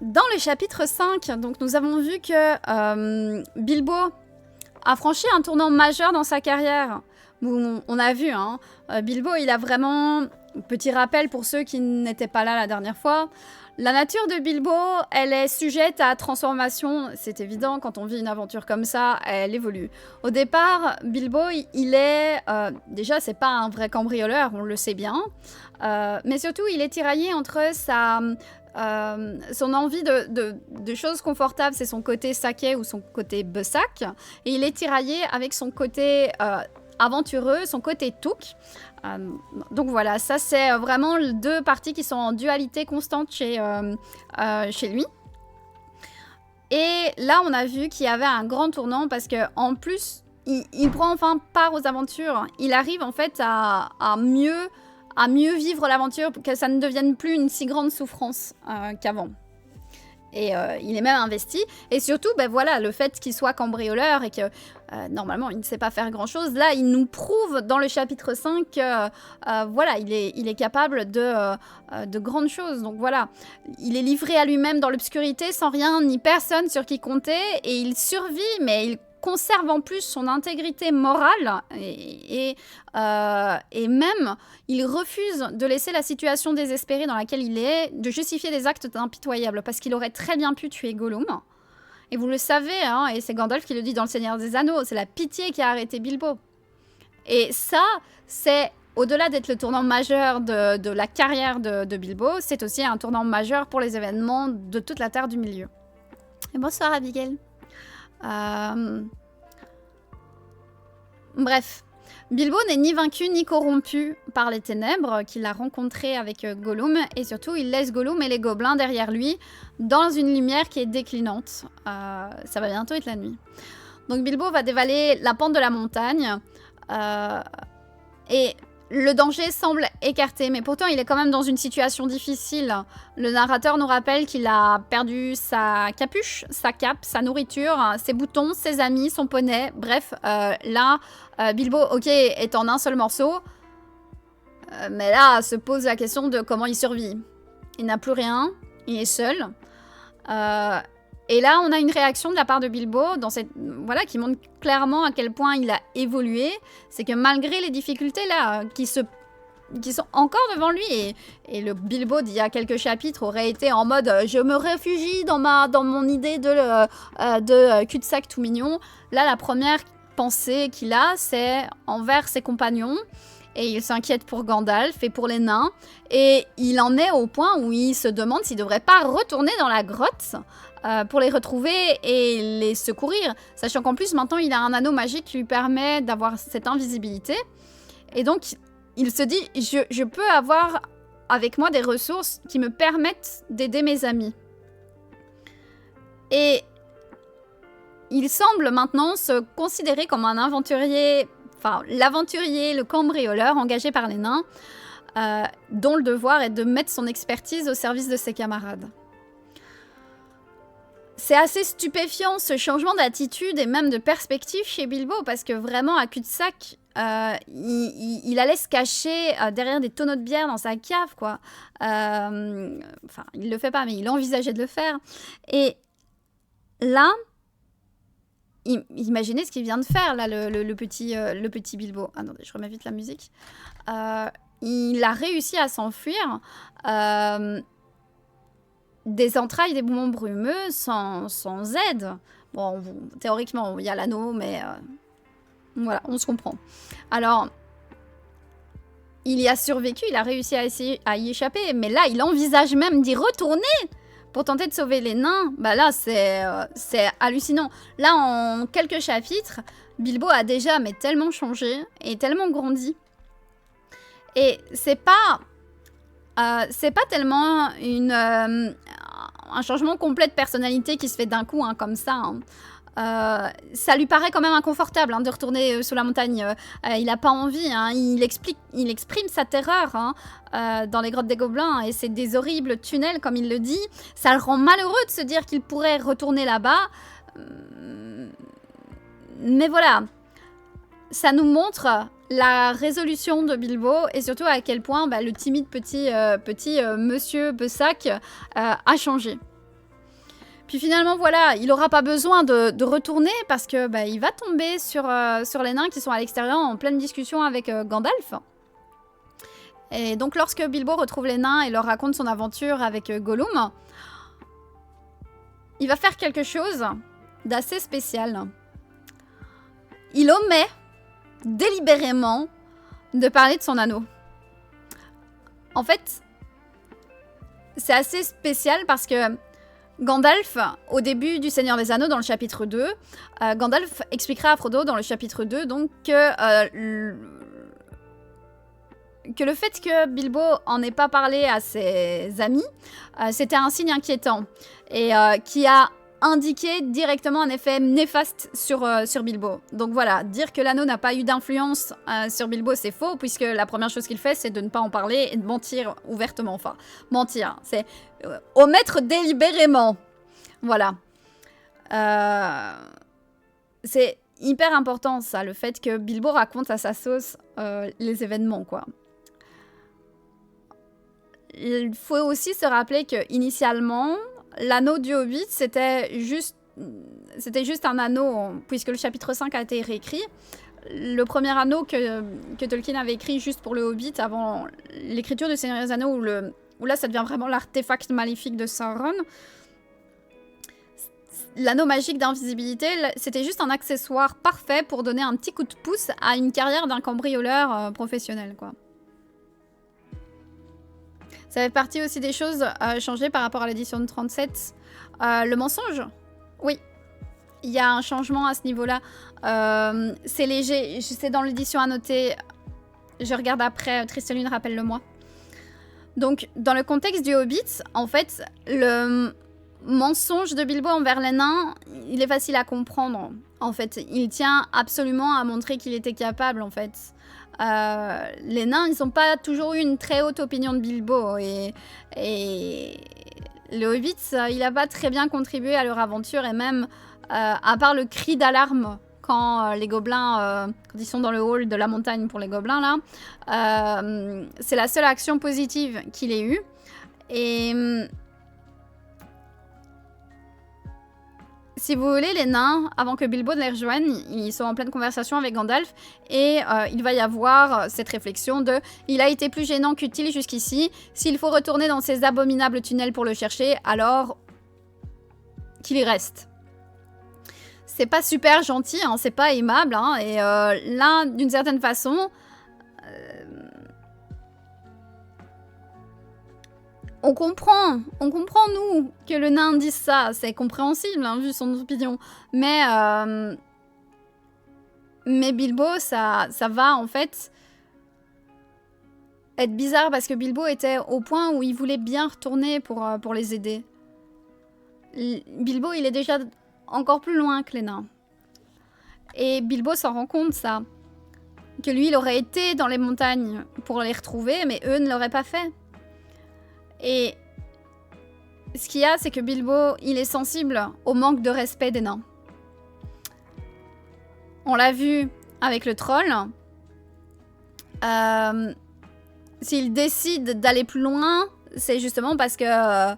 Dans le chapitre 5, donc, nous avons vu que Bilbo a franchi un tournant majeur dans sa carrière. On a vu, hein, Bilbo, il a vraiment... Petit rappel pour ceux qui n'étaient pas là la dernière fois. La nature de Bilbo, elle est sujette à transformation. C'est évident, quand on vit une aventure comme ça, elle évolue. Au départ, Bilbo, il est... déjà, c'est pas un vrai cambrioleur, on le sait bien. Mais surtout, il est tiraillé entre son envie de choses confortables, c'est son côté saké ou son côté besac. Et il est tiraillé avec son côté aventureux, son côté touk. Donc voilà, ça c'est vraiment deux parties qui sont en dualité constante chez lui. Et là, on a vu qu'il y avait un grand tournant parce que en plus, il prend enfin part aux aventures. Il arrive en fait à mieux vivre l'aventure, pour que ça ne devienne plus une si grande souffrance qu'avant. Et il est même investi. Et surtout, ben voilà, le fait qu'il soit cambrioleur et que normalement il ne sait pas faire grand chose, là il nous prouve dans le chapitre 5 que voilà, il est capable de grandes choses. Donc voilà, il est livré à lui-même dans l'obscurité sans rien ni personne sur qui compter et il survit, mais il conserve en plus son intégrité morale et même il refuse de laisser la situation désespérée dans laquelle il est, de justifier des actes impitoyables parce qu'il aurait très bien pu tuer Gollum. Et vous le savez, hein, et c'est Gandalf qui le dit dans Le Seigneur des Anneaux, c'est la pitié qui a arrêté Bilbo. Et ça, c'est au-delà d'être le tournant majeur de la carrière de Bilbo, c'est aussi un tournant majeur pour les événements de toute la Terre du Milieu. Et bonsoir Abigail. Bref, Bilbo n'est ni vaincu ni corrompu par les ténèbres qu'il a rencontrées avec Gollum, et surtout il laisse Gollum et les gobelins derrière lui dans une lumière qui est déclinante. Ça va bientôt être la nuit. Donc Bilbo va dévaler la pente de la montagne et le danger semble écarté, mais pourtant il est quand même dans une situation difficile. Le narrateur nous rappelle qu'il a perdu sa capuche, sa cape, sa nourriture, ses boutons, ses amis, son poney. Bref, là, Bilbo, ok, est en un seul morceau, mais là se pose la question de comment il survit. Il n'a plus rien, il est seul. Et là, on a une réaction de la part de Bilbo voilà, qui montre clairement à quel point il a évolué. C'est que malgré les difficultés là, qui sont encore devant lui, et le Bilbo d'il y a quelques chapitres aurait été en mode je me réfugie dans mon idée de cul-de-sac tout mignon. Là, la première pensée qu'il a, c'est envers ses compagnons. Et il s'inquiète pour Gandalf et pour les nains. Et il en est au point où il se demande s'il ne devrait pas retourner dans la grotte pour les retrouver et les secourir. Sachant qu'en plus, maintenant, il a un anneau magique qui lui permet d'avoir cette invisibilité. Et donc, il se dit, je peux avoir avec moi des ressources qui me permettent d'aider mes amis. Et il semble maintenant se considérer comme un aventurier... Enfin, l'aventurier, le cambrioleur engagé par les nains, dont le devoir est de mettre son expertise au service de ses camarades. C'est assez stupéfiant ce changement d'attitude et même de perspective chez Bilbo, parce que vraiment à cul-de-sac, il allait se cacher derrière des tonneaux de bière dans sa cave, quoi. Enfin, il le fait pas, mais il envisageait de le faire. Et là... Imaginez ce qu'il vient de faire, là, le petit Bilbo. Attendez, je remets vite la musique. Il a réussi à s'enfuir des entrailles des boumons brumeux sans aide. Bon, théoriquement, il y a l'anneau, mais voilà, on se comprend. Alors, il y a survécu, il a réussi à y échapper, mais là, il envisage même d'y retourner pour tenter de sauver les nains. Bah là, c'est hallucinant. Là, en quelques chapitres, Bilbo a déjà tellement changé et tellement grandi. Et c'est pas tellement un changement complet de personnalité qui se fait d'un coup, hein, comme ça. Hein. Ça lui paraît quand même inconfortable de retourner sous la montagne. Il n'a pas envie. Hein. Il exprime sa terreur dans les grottes des gobelins. Et c'est des horribles tunnels, comme il le dit. Ça le rend malheureux de se dire qu'il pourrait retourner là-bas. Mais voilà. Ça nous montre la résolution de Bilbo et surtout à quel point le timide petit monsieur Besac a changé. Puis finalement, voilà, il n'aura pas besoin de retourner parce que bah, il va tomber sur les nains qui sont à l'extérieur en pleine discussion avec Gandalf. Et donc lorsque Bilbo retrouve les nains et leur raconte son aventure avec Gollum, il va faire quelque chose d'assez spécial. Il omet délibérément de parler de son anneau. En fait, c'est assez spécial parce que Gandalf, au début du Seigneur des Anneaux, dans le chapitre 2, Gandalf expliquera à Frodo dans le chapitre 2 donc que le fait que Bilbo en ait pas parlé à ses amis, c'était un signe inquiétant et qui a indiqué directement un effet néfaste sur Bilbo. Donc voilà, dire que l'anneau n'a pas eu d'influence sur Bilbo, c'est faux, puisque la première chose qu'il fait, c'est de ne pas en parler et de mentir ouvertement. Enfin, mentir, c'est omettre délibérément. Voilà. C'est hyper important, ça, le fait que Bilbo raconte à sa sauce les événements, quoi. Il faut aussi se rappeler que initialement, l'anneau du Hobbit, c'était juste un anneau, puisque le chapitre 5 a été réécrit. Le premier anneau que Tolkien avait écrit juste pour le Hobbit, avant l'écriture du Seigneur des Anneaux, où là, ça devient vraiment l'artefact maléfique de Sauron. L'anneau magique d'invisibilité, c'était juste un accessoire parfait pour donner un petit coup de pouce à une carrière d'un cambrioleur professionnel, quoi. Ça fait partie aussi des choses changées par rapport à l'édition de 37. Le mensonge, oui. Il y a un changement à ce niveau-là. C'est léger. C'est dans l'édition annotée. Je regarde après. Tristelune, rappelle-le-moi. Donc, dans le contexte du Hobbit, en fait, le mensonge de Bilbo envers les nains, il est facile à comprendre. En fait, il tient absolument à montrer qu'il était capable, en fait. Les nains, ils n'ont pas toujours eu une très haute opinion de Bilbo et le Hobbit, il n'a pas très bien contribué à leur aventure et même, à part le cri d'alarme quand les gobelins, quand ils sont dans le hall de la montagne pour les gobelins là, c'est la seule action positive qu'il ait eue. Et si vous voulez, les nains, avant que Bilbo ne les rejoigne, ils sont en pleine conversation avec Gandalf et il va y avoir cette réflexion de « Il a été plus gênant qu'utile jusqu'ici. S'il faut retourner dans ces abominables tunnels pour le chercher, alors qu'il y reste. » C'est pas super gentil, hein, c'est pas aimable, hein, et là, d'une certaine façon, on comprend, nous, que le nain dise ça. C'est compréhensible, hein, vu son opinion. Mais Bilbo, ça va, en fait, être bizarre, parce que Bilbo était au point où il voulait bien retourner pour les aider. Bilbo, il est déjà encore plus loin que les nains. Et Bilbo s'en rend compte, ça. Que lui, il aurait été dans les montagnes pour les retrouver, mais eux ne l'auraient pas fait. Et ce qu'il y a, c'est que Bilbo, il est sensible au manque de respect des nains. On l'a vu avec le troll. S'il décide d'aller plus loin, c'est justement parce que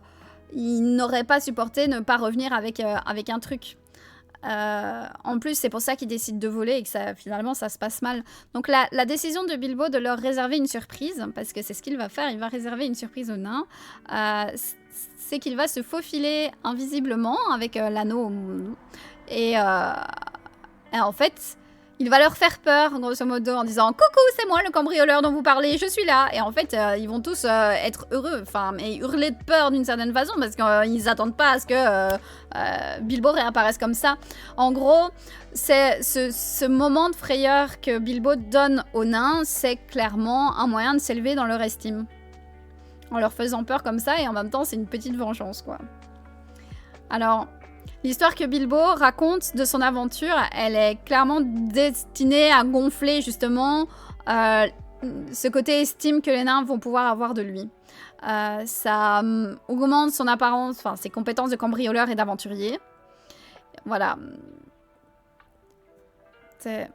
il n'aurait pas supporté ne pas revenir avec un truc. En plus, c'est pour ça qu'il décide de voler et que finalement, ça se passe mal. Donc la décision de Bilbo de leur réserver une surprise, parce que c'est ce qu'il va faire, il va réserver une surprise aux nains, c'est qu'il va se faufiler invisiblement avec l'anneau. Et en fait, il va leur faire peur, grosso modo, en disant « Coucou, c'est moi le cambrioleur dont vous parlez, je suis là !» Et en fait, ils vont tous être heureux, enfin, mais hurler de peur d'une certaine façon, parce qu'ils n'attendent pas à ce que Bilbo réapparaisse comme ça. En gros, c'est ce moment de frayeur que Bilbo donne aux nains, c'est clairement un moyen de s'élever dans leur estime. En leur faisant peur comme ça, et en même temps, c'est une petite vengeance, quoi. Alors... l'histoire que Bilbo raconte de son aventure, elle est clairement destinée à gonfler justement ce côté estime que les nains vont pouvoir avoir de lui. Ça augmente son apparence, enfin ses compétences de cambrioleur et d'aventurier. Voilà. C'est...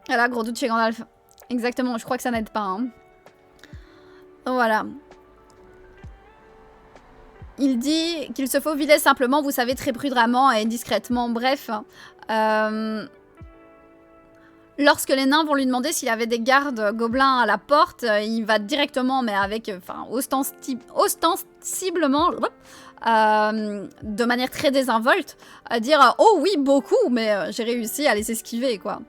Voilà, gros doute chez Gandalf. Exactement, je crois que ça n'aide pas. Hein. Voilà. il dit qu'il se faufilait simplement, vous savez, très prudemment et discrètement. Bref, lorsque les nains vont lui demander s'il avait des gardes gobelins à la porte, il va directement, mais avec, enfin, ostensiblement, de manière très désinvolte, à dire « Oh oui, beaucoup, mais j'ai réussi à les esquiver, quoi. »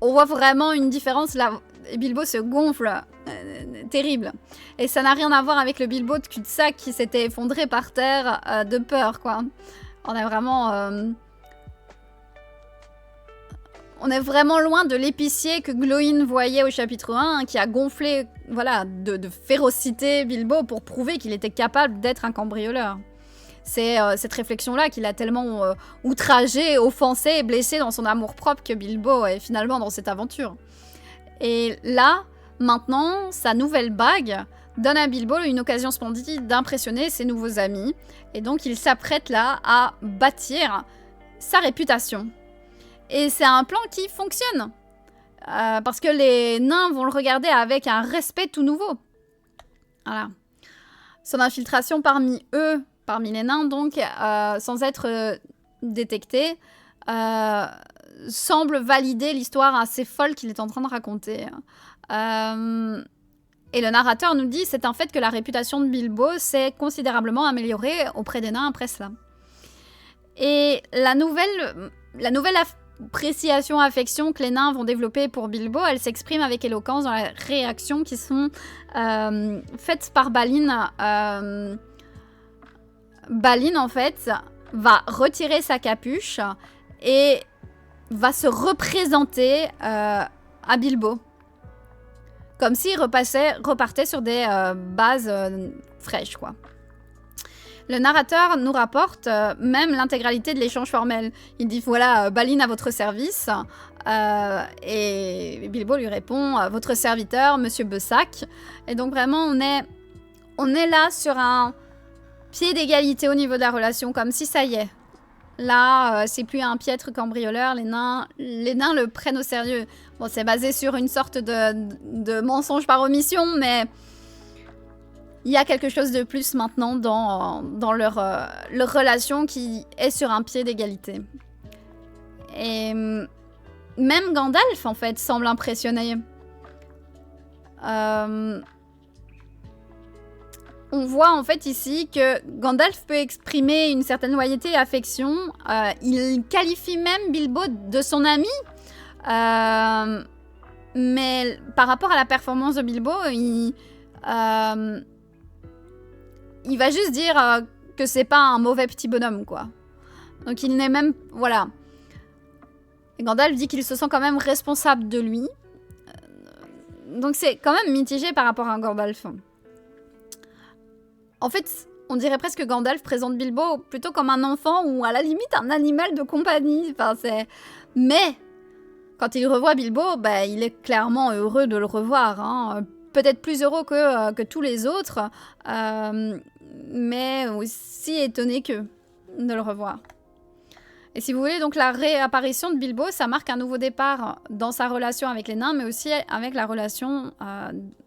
On voit vraiment une différence là. Bilbo se gonfle. Terrible. Et ça n'a rien à voir avec le Bilbo de cul-de-sac qui s'était effondré par terre de peur, quoi. On est vraiment loin de l'épicier que Glowin voyait au chapitre 1, qui a gonflé, voilà, de férocité Bilbo pour prouver qu'il était capable d'être un cambrioleur. C'est cette réflexion-là qui l'a tellement outragé, offensé et blessé dans son amour-propre que Bilbo est finalement dans cette aventure. Et là, maintenant, sa nouvelle bague donne à Bilbo une occasion splendide d'impressionner ses nouveaux amis. Et donc, il s'apprête là à bâtir sa réputation. Et c'est un plan qui fonctionne. Parce que les nains vont le regarder avec un respect tout nouveau. Voilà. Son infiltration parmi eux, parmi les nains donc, sans être détectée, semble valider l'histoire assez folle qu'il est en train de raconter. Et le narrateur nous dit, c'est un fait que la réputation de Bilbo s'est considérablement améliorée auprès des nains après cela. Et la nouvelle appréciation, affection que les nains vont développer pour Bilbo, elle s'exprime avec éloquence dans les réactions qui sont faites par Balin. Balin, en fait, va retirer sa capuche et va se représenter à Bilbo. Comme s'il repartait sur des bases fraîches, quoi. Le narrateur nous rapporte même l'intégralité de l'échange formel. Il dit, voilà, Balin à votre service. Et Bilbo lui répond, votre serviteur, Monsieur Bessac. Et donc vraiment, on est là sur un pied d'égalité au niveau de la relation, comme si ça y est. Là, c'est plus un piètre cambrioleur, les nains le prennent au sérieux. Bon, c'est basé sur une sorte de mensonge par omission, mais il y a quelque chose de plus maintenant dans leur relation qui est sur un pied d'égalité. Et même Gandalf, en fait, semble impressionné. On voit en fait ici que Gandalf peut exprimer une certaine loyauté et affection. Il qualifie même Bilbo de son ami. Mais par rapport à la performance de Bilbo, il va juste dire que c'est pas un mauvais petit bonhomme, quoi. Donc il n'est même... Voilà. Et Gandalf dit qu'il se sent quand même responsable de lui. Donc c'est quand même mitigé par rapport à Gandalf. En fait, on dirait presque que Gandalf présente Bilbo plutôt comme un enfant ou à la limite un animal de compagnie. Enfin, mais, quand il revoit Bilbo, bah, il est clairement heureux de le revoir. Hein. Peut-être plus heureux que tous les autres, mais aussi étonné que de le revoir. Et si vous voulez, donc la réapparition de Bilbo, ça marque un nouveau départ dans sa relation avec les nains, mais aussi avec la relation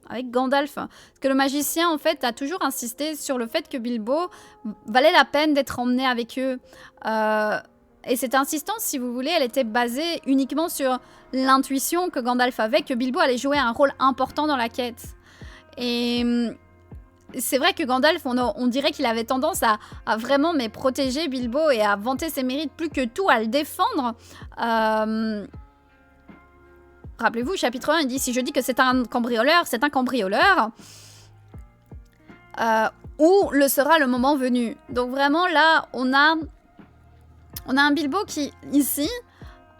avec Gandalf. Parce que le magicien, en fait, a toujours insisté sur le fait que Bilbo valait la peine d'être emmené avec eux. Et cette insistance, si vous voulez, elle était basée uniquement sur l'intuition que Gandalf avait, que Bilbo allait jouer un rôle important dans la quête. Et c'est vrai que Gandalf, on dirait qu'il avait tendance à vraiment protéger Bilbo et à vanter ses mérites plus que tout, à le défendre. Rappelez-vous, chapitre 1, il dit « Si je dis que c'est un cambrioleur, c'est un cambrioleur. Où le sera le moment venu ?» Donc vraiment, là, on a un Bilbo qui, ici,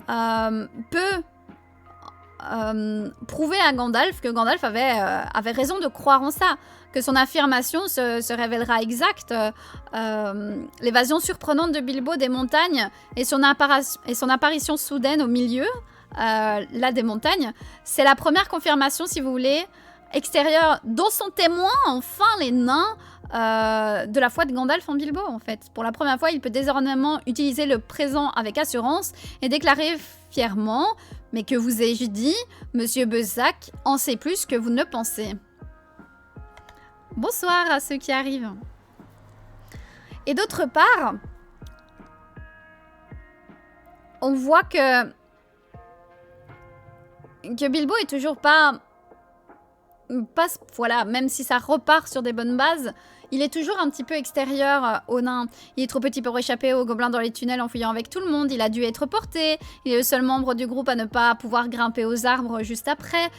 peut prouver à Gandalf que Gandalf avait raison de croire en ça, que son affirmation se révélera exacte. L'évasion surprenante de Bilbo des montagnes et son apparition soudaine au milieu là des montagnes, c'est la première confirmation, si vous voulez, extérieure, dont sont témoins enfin les nains de la foi de Gandalf en Bilbo, en fait. Pour la première fois, il peut désormais utiliser le présent avec assurance et déclarer fièrement « Mais que vous ai-je dit, Monsieur Bessac en sait plus que vous ne pensez. » Bonsoir à ceux qui arrivent. Et d'autre part, on voit que Bilbo est toujours pas... Voilà, même si ça repart sur des bonnes bases, il est toujours un petit peu extérieur aux nains. Il est trop petit pour échapper aux gobelins dans les tunnels en fouillant avec tout le monde. Il a dû être porté. Il est le seul membre du groupe à ne pas pouvoir grimper aux arbres juste après.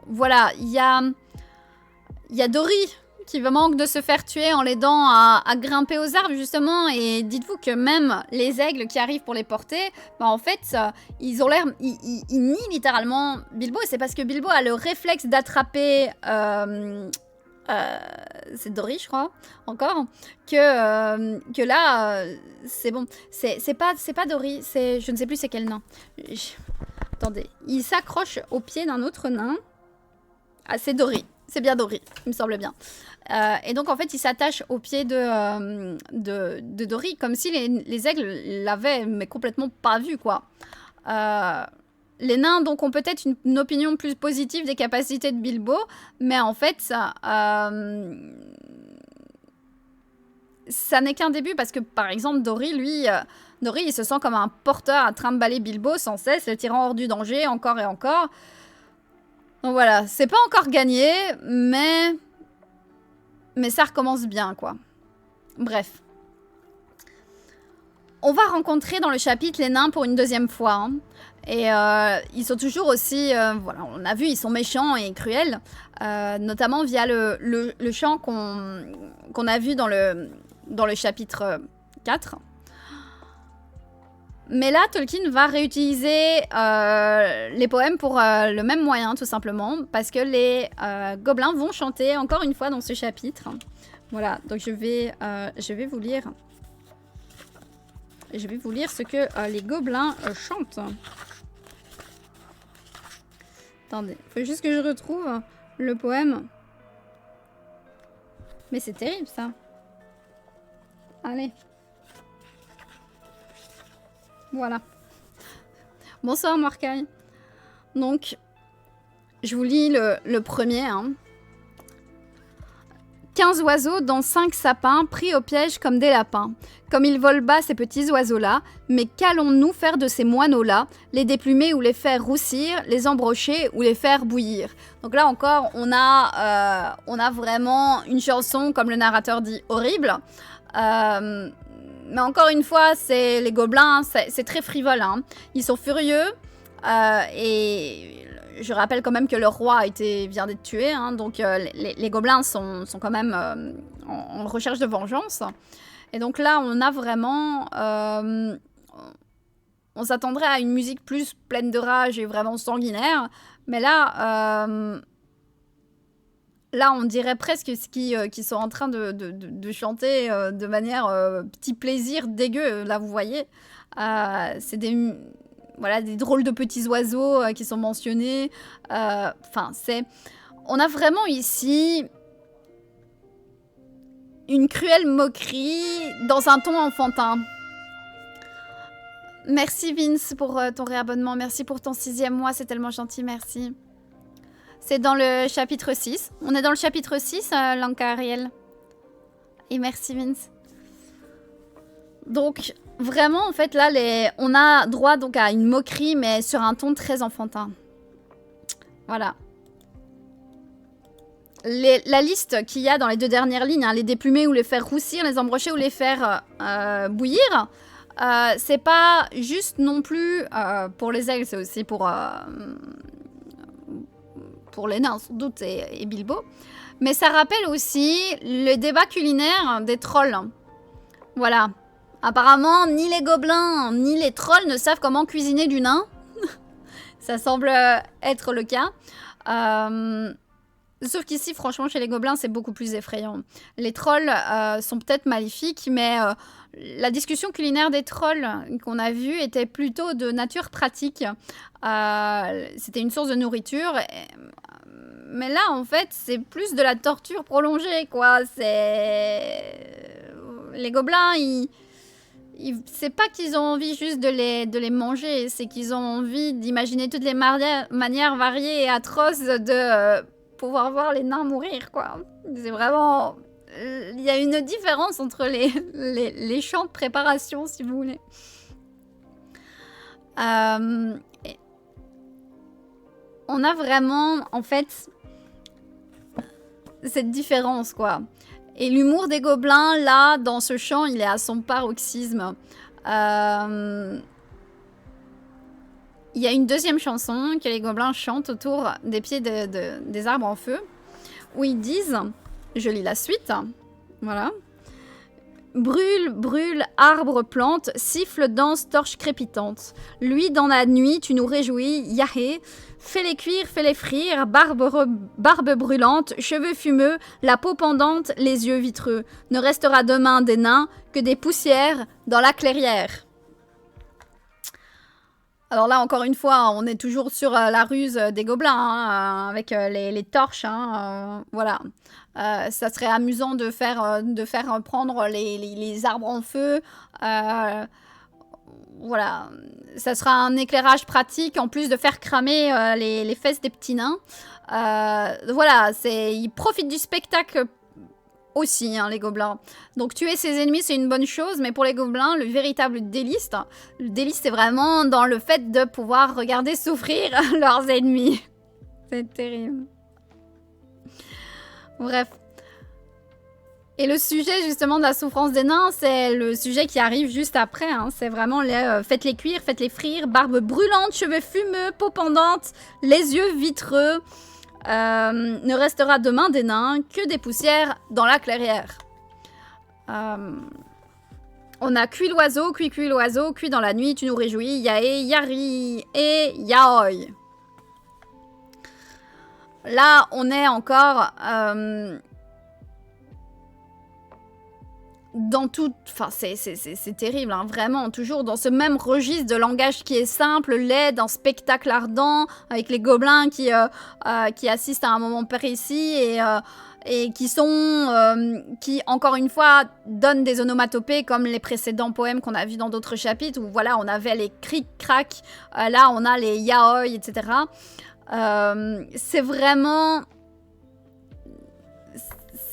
Voilà, il y a Dory qui manque de se faire tuer en l'aidant à grimper aux arbres, justement. Et dites-vous que même les aigles qui arrivent pour les porter, bah en fait, ils ont l'air... Ils nient littéralement Bilbo. Et c'est parce que Bilbo a le réflexe d'attraper... c'est Dory, je crois, encore, que là, c'est bon. C'est pas Dory, je ne sais plus c'est quel nain. Attendez, il s'accroche au pied d'un autre nain. Ah, c'est Dory. C'est bien Dory, il me semble bien. Et donc, en fait, il s'attache au pied de Dory, comme si les aigles l'avaient, mais complètement pas vu, quoi. Les nains, donc, ont peut-être une opinion plus positive des capacités de Bilbo, mais en fait, ça n'est qu'un début, parce que, par exemple, Dory, lui... Dory, il se sent comme un porteur à trimballer Bilbo sans cesse, le tirant hors du danger, encore et encore. Donc voilà, c'est pas encore gagné, mais ça recommence bien, quoi. Bref. On va rencontrer dans le chapitre les nains pour une deuxième fois. Hein. Et ils sont toujours aussi... voilà, on a vu, ils sont méchants et cruels. Notamment via le chant qu'on a vu dans le chapitre 4. Mais là, Tolkien va réutiliser les poèmes pour le même moyen, tout simplement, parce que les gobelins vont chanter encore une fois dans ce chapitre. Voilà, donc je vais vous lire. Je vais vous lire ce que les gobelins chantent. Attendez, il faut juste que je retrouve le poème. Mais c'est terrible, ça. Allez. Voilà. Bonsoir Morcaille. Donc, je vous lis le premier. Hein. 15 oiseaux dans 5 sapins, pris au piège comme des lapins. Comme ils volent bas ces petits oiseaux-là, mais qu'allons-nous faire de ces moineaux-là? Les déplumer ou les faire roussir, les embrocher ou les faire bouillir? Donc là encore, on a vraiment une chanson, comme le narrateur dit, horrible. Mais encore une fois, c'est les gobelins, c'est très frivole. Hein. Ils sont furieux. Et je rappelle quand même que le roi vient d'être tué. Hein, donc les gobelins sont quand même en recherche de vengeance. Et donc là, on a vraiment... on s'attendrait à une musique plus pleine de rage et vraiment sanguinaire. Mais là... Là, on dirait presque qu'ils sont en train de chanter de manière petit plaisir dégueu. Là, vous voyez. C'est des drôles de petits oiseaux qui sont mentionnés. Enfin, on a vraiment ici une cruelle moquerie dans un ton enfantin. Merci Vince pour ton réabonnement. Merci pour ton 6e mois. C'est tellement gentil. Merci. C'est dans le chapitre 6. On est dans le chapitre 6, Lanka Ariel. Et merci Vince. Donc, vraiment, en fait, là, on a droit donc à une moquerie, mais sur un ton très enfantin. Voilà. La liste qu'il y a dans les 2 dernières lignes, hein, les déplumer ou les faire roussir, les embrocher ou les faire bouillir, c'est pas juste non plus pour les aigles, c'est aussi pour les nains, sans doute, et Bilbo. Mais ça rappelle aussi le débat culinaire des trolls. Voilà. Apparemment, ni les gobelins, ni les trolls ne savent comment cuisiner du nain. Ça semble être le cas. Sauf qu'ici, franchement, chez les gobelins, c'est beaucoup plus effrayant. Les trolls sont peut-être maléfiques, mais la discussion culinaire des trolls qu'on a vue était plutôt de nature pratique. C'était une source de nourriture. Mais là, en fait, c'est plus de la torture prolongée, quoi. Les gobelins, c'est pas qu'ils ont envie juste de les manger, c'est qu'ils ont envie d'imaginer toutes les manières variées et atroces de pouvoir voir les nains mourir, quoi. C'est vraiment... Il y a une différence entre les champs de préparation, si vous voulez. On a vraiment, en fait, cette différence, quoi. Et l'humour des gobelins, là, dans ce chant, il est à son paroxysme. Il y a une deuxième chanson que les gobelins chantent autour des pieds des arbres en feu, où ils disent, je lis la suite, voilà. Brûle, brûle, arbre, plante, siffle, danse, torche crépitante. Lui, dans la nuit, tu nous réjouis, Yahé. Fais-les cuire, fais-les frire, barbe brûlante, cheveux fumeux, la peau pendante, les yeux vitreux. Ne restera demain des nains que des poussières dans la clairière. Alors là, encore une fois, on est toujours sur la ruse des gobelins, hein, avec les torches, hein, voilà. Ça serait amusant de faire prendre les arbres en feu. Voilà. Ça sera un éclairage pratique, en plus de faire cramer les fesses des petits nains. Voilà, ils profitent du spectacle aussi, hein, les gobelins. Donc tuer ses ennemis, c'est une bonne chose, mais pour les gobelins, le véritable délice, c'est vraiment dans le fait de pouvoir regarder souffrir leurs ennemis. C'est terrible. Bref. Et le sujet, justement, de la souffrance des nains, c'est le sujet qui arrive juste après. Hein. C'est vraiment les faites-les cuire, faites-les frire, barbe brûlante, cheveux fumeux, peau pendante, les yeux vitreux. Ne restera demain des nains que des poussières dans la clairière. On a cuit l'oiseau, cuit l'oiseau, cuit dans la nuit, tu nous réjouis, yaé, yari et yaoi. Là, on est encore dans tout... Enfin, c'est terrible, hein, vraiment. Toujours dans ce même registre de langage qui est simple, laid, d'un spectacle ardent, avec les gobelins qui assistent à un moment précis et qui encore une fois, donnent des onomatopées comme les précédents poèmes qu'on a vus dans d'autres chapitres, où voilà, on avait les cric-crac, là, on a les yaoi, etc. C'est vraiment...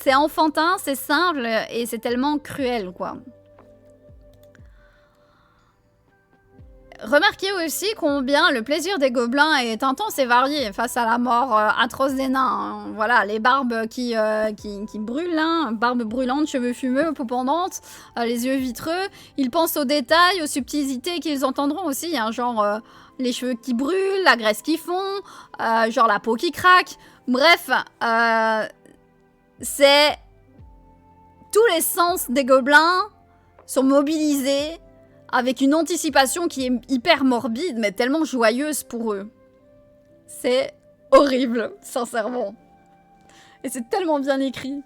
C'est enfantin, c'est simple et c'est tellement cruel, quoi. Remarquez aussi combien le plaisir des gobelins est intense et varié face à la mort atroce des nains. Hein. Voilà, les barbes qui brûlent, hein, barbes brûlantes, cheveux fumeux, peau pendante, les yeux vitreux. Ils pensent aux détails, aux subtilités qu'ils entendront aussi, hein, genre les cheveux qui brûlent, la graisse qui fond, genre la peau qui craque. Bref, c'est... Tous les sens des gobelins sont mobilisés avec une anticipation qui est hyper morbide, mais tellement joyeuse pour eux. C'est horrible, sincèrement. Et c'est tellement bien écrit.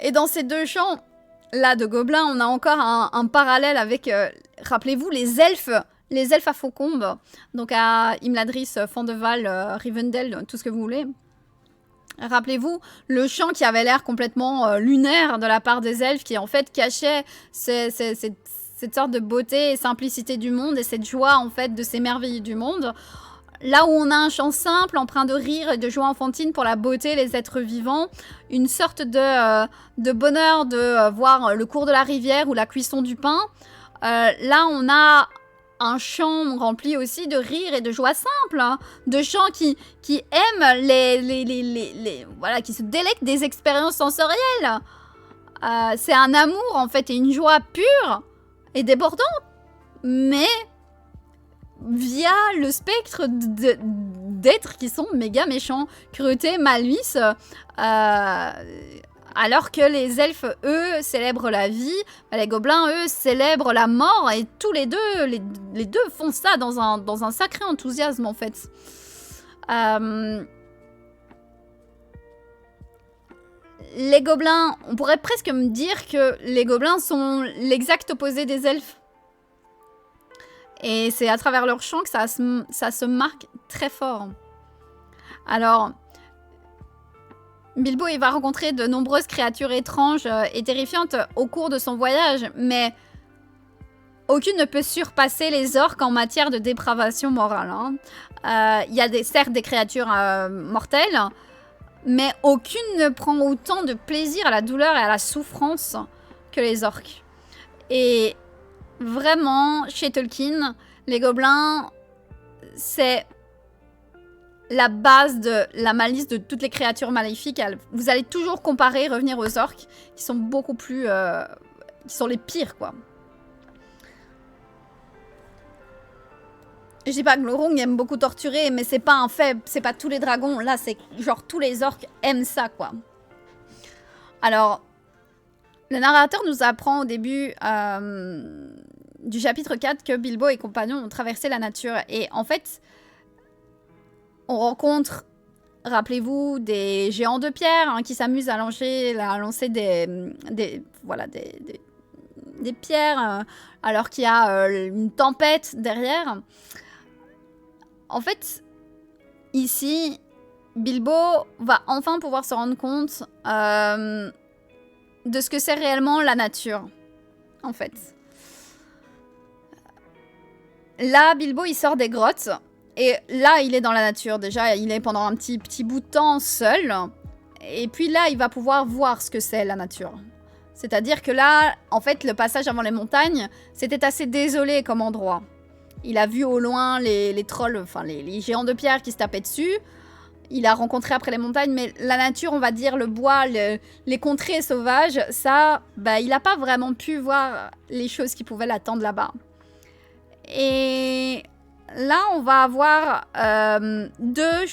Et dans ces deux chants, là, de gobelins, on a encore un parallèle avec, rappelez-vous, les elfes à Faucombe, donc à Imladris, Fandeval, Rivendell, tout ce que vous voulez. Rappelez-vous, le chant qui avait l'air complètement lunaire de la part des elfes, qui en fait cachait cette sorte de beauté et simplicité du monde, et cette joie en fait de s'émerveiller du monde. Là où on a un chant simple, empreint de rire et de joie enfantine pour la beauté, les êtres vivants, une sorte de bonheur de voir le cours de la rivière ou la cuisson du pain. Là, on a un chant rempli aussi de rire et de joie simple, hein, de chants qui aiment voilà, qui se délectent des expériences sensorielles. C'est un amour, en fait, et une joie pure et débordante, mais via le spectre d'êtres qui sont méga méchants, cruauté, malice, alors que les elfes, eux, célèbrent la vie, les gobelins, eux, célèbrent la mort, et tous les deux, les deux font ça dans un sacré enthousiasme, en fait. Les gobelins, on pourrait presque me dire que les gobelins sont l'exact opposé des elfes. Et c'est à travers leur chant que ça se marque très fort. Alors... Bilbo, il va rencontrer de nombreuses créatures étranges et terrifiantes au cours de son voyage, mais aucune ne peut surpasser les orques en matière de dépravation morale. Il y a certes des créatures mortelles, mais aucune ne prend autant de plaisir à la douleur et à la souffrance que les orques. Et vraiment, chez Tolkien, les gobelins, c'est la base de la malice de toutes les créatures maléfiques. Vous allez toujours comparer, revenir aux orques, qui sont beaucoup plus... qui sont les pires, quoi. Je dis pas que Glorung aime beaucoup torturer, mais c'est pas un fait, c'est pas tous les dragons. Là, c'est genre tous les orques aiment ça, quoi. Alors, le narrateur nous apprend au début du chapitre 4 que Bilbo et compagnons ont traversé la nature. Et en fait, on rencontre, rappelez-vous, des géants de pierre qui s'amusent à lancer des pierres alors qu'il y a une tempête derrière. En fait, ici, Bilbo va enfin pouvoir se rendre compte de ce que c'est réellement la nature, en fait. Là, Bilbo, il sort des grottes, et là, il est dans la nature. Déjà, il est pendant un petit bout de temps seul, et puis là, il va pouvoir voir ce que c'est la nature. C'est-à-dire que là, en fait, le passage avant les montagnes, c'était assez désolé comme endroit. Il a vu au loin les trolls, enfin les géants de pierre qui se tapaient dessus. Il a rencontré après les montagnes, mais la nature, on va dire, le bois, les contrées sauvages, ça, bah, il n'a pas vraiment pu voir les choses qui pouvaient l'attendre là-bas. Et là, on va avoir deux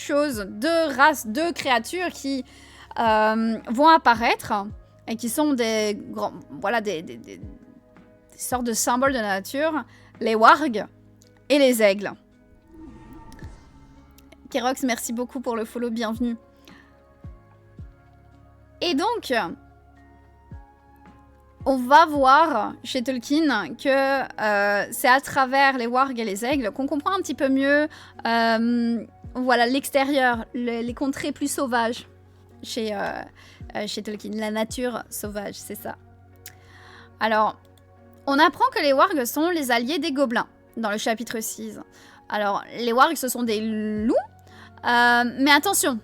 races, deux créatures qui vont apparaître et qui sont des sortes de symboles de la nature, les wargs et les aigles. Kerox, merci beaucoup pour le follow, bienvenue. Et donc, on va voir chez Tolkien que c'est à travers les wargs et les aigles qu'on comprend un petit peu mieux voilà, l'extérieur, les contrées plus sauvages chez Tolkien. La nature sauvage, c'est ça. Alors, on apprend que les wargs sont les alliés des gobelins dans le chapitre 6. Alors, les wargs, ce sont des loups, mais attention,